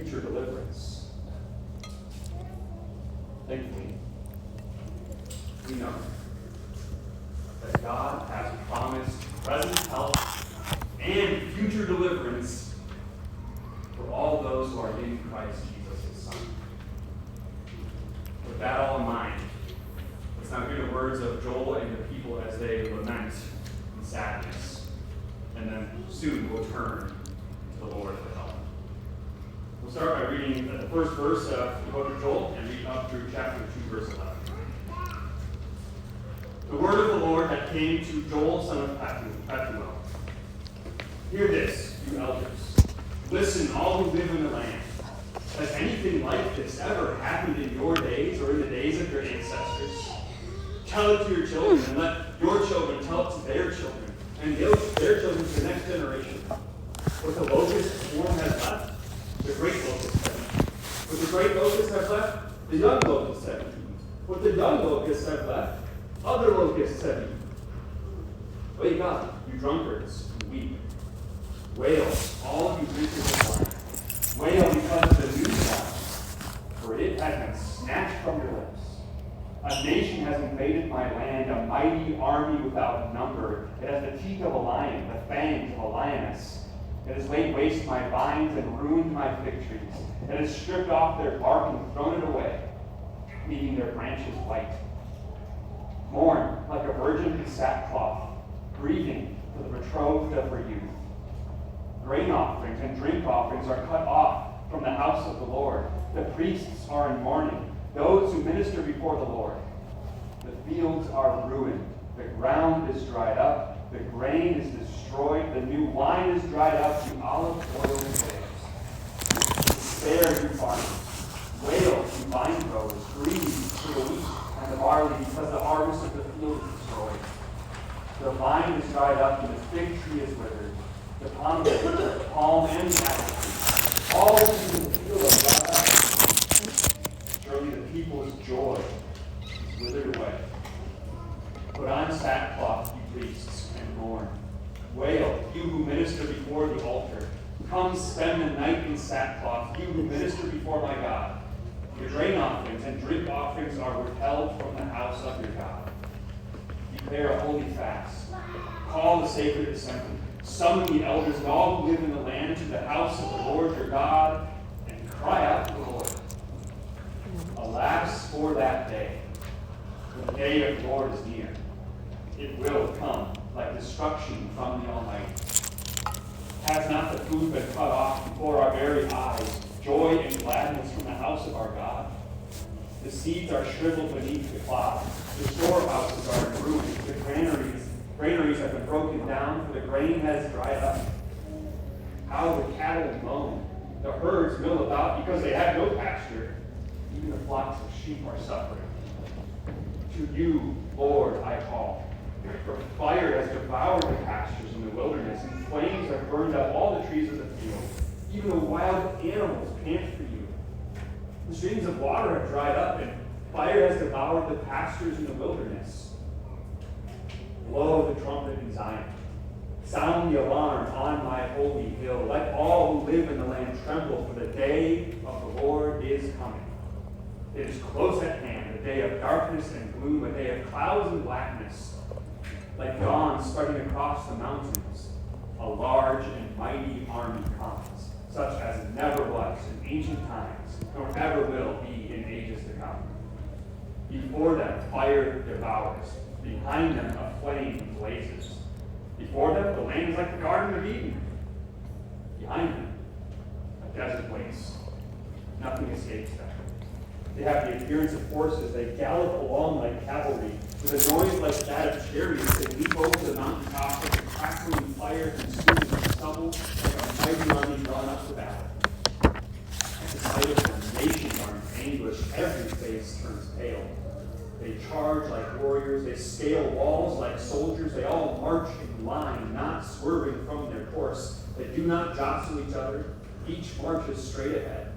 future deliverance. Thankfully, we know that God has promised present help and future deliverance for all those who are in Christ Jesus, his Son. With that all in mind, let's now hear the words of Joel and the people as they lament in sadness, and then soon we'll turn to the Lord for help. We'll start by reading the first verse of the book of Joel and read up through chapter 2, verse 11. The word of the Lord that came to Joel, son of Pethuel. Hear this, you elders. Listen, all who live in the land. Has anything like this ever happened in your days or in the days of your ancestors? Tell it to your children, and let your children tell it to their children, and their children to the next generation. What the locust swarm has left, the great locust have eaten. What the great locusts have left, the young locusts have eaten. What the young locusts have left, other locusts have eaten. Wake up, you drunkards, and weep. Wail, all of you drinkers of wine. Wail because of the new wine, for it has been snatched from your lips. A nation has invaded my land, a mighty army without number. It has the teeth of a lion, the fangs of a lioness. It has laid waste my vines and ruined my fig trees. It has stripped off their bark and thrown it away, leaving their branches white. Mourn like a virgin in sackcloth, grieving for the betrothed of her youth. Grain offerings and drink offerings are cut off from the house of the Lord. The priests are in mourning, those who minister before the Lord. The fields are ruined. The ground is dried up. The grain is destroyed. The new wine is dried up. The olive oil fails. Despair, you farmers. Wail, you vine growers. Grieve for the wheat and the barley, because the harvest of the field is destroyed. The vine is dried up and the fig tree is withered. The pomegranate, the palm, and the apple tree. All the trees in the field are dried up. Surely the people's joy is withered away. Put on sackcloth, you priests, and mourn. Wail, you who minister before the altar. Come spend the night in sackcloth, you who minister before my God. Your grain offerings and drink offerings are withheld from the house of your God. Declare a holy fast. Call the sacred assembly. Summon the elders and all who live in the land to the house of the Lord your God, and cry out to the Lord. Alas for that day, for the day of the Lord is near. It will come like destruction from the Almighty. Has not the food been cut off before our very eyes, joy and gladness from the house of our God? The seeds are shriveled beneath the clods. The storehouses are in ruins. The granaries have been broken down, for the grain has dried up. How the cattle moan. The herds mill about because they have no pasture. Even the flocks of sheep are suffering. To you, Lord, I call. For fire has devoured the pastures in the wilderness, and flames have burned up all the trees of the field. Even the wild animals pant for you. The streams of water have dried up, and fire has devoured the pastures in the wilderness. Blow the trumpet in Zion. Sound the alarm on my holy hill. Let all who live in the land tremble, for the day of the Lord is coming. It is close at hand, a day of darkness and gloom, a day of clouds and blackness. Like dawn spreading across the mountains, a large and mighty army comes, such as never was in ancient times, nor ever will be in ages to come. Before them fire devours. Behind them a flame blazes. Before them the land is like the Garden of Eden. Behind them a desert waste. Nothing escapes them. They have the appearance of horses. They gallop along like cavalry. With a noise like that of chariots, they leap over the mountaintop like a crackling fire consuming the stubble, like a mighty army drawn up to battle. At the sight of them, nations are in anguish. Every face turns pale. They charge like warriors. They scale walls like soldiers. They all march in line, not swerving from their course. They do not jostle each other. Each marches straight ahead.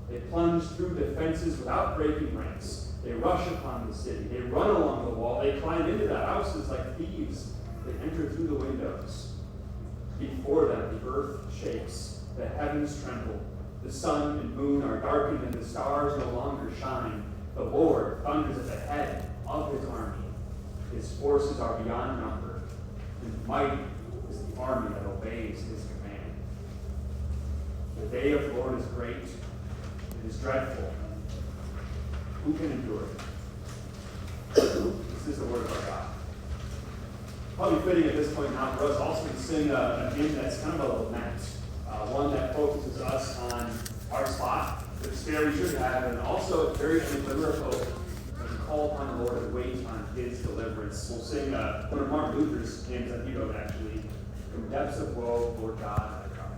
They plunge through the fences without breaking ranks. They rush upon the city. They run along the wall. They climb into the houses like thieves. They enter through the windows. Before them, the earth shakes. The heavens tremble. The sun and moon are darkened, and the stars no longer shine. The Lord thunders at the head of his army. His forces are beyond number, and mighty is the army that obeys his command. The day of the Lord is great, it is dreadful. Who can endure it? This is the word of our God. Probably fitting at this point now for us also to sing a hymn that's kind of a lament, one that focuses us on our spot, the despair we should have, and also it's very glimmer of hope as we call upon the Lord and wait on his deliverance. We'll sing one of Martin Luther's hymns that he wrote, actually, "From depths of woe, Lord God, I cry."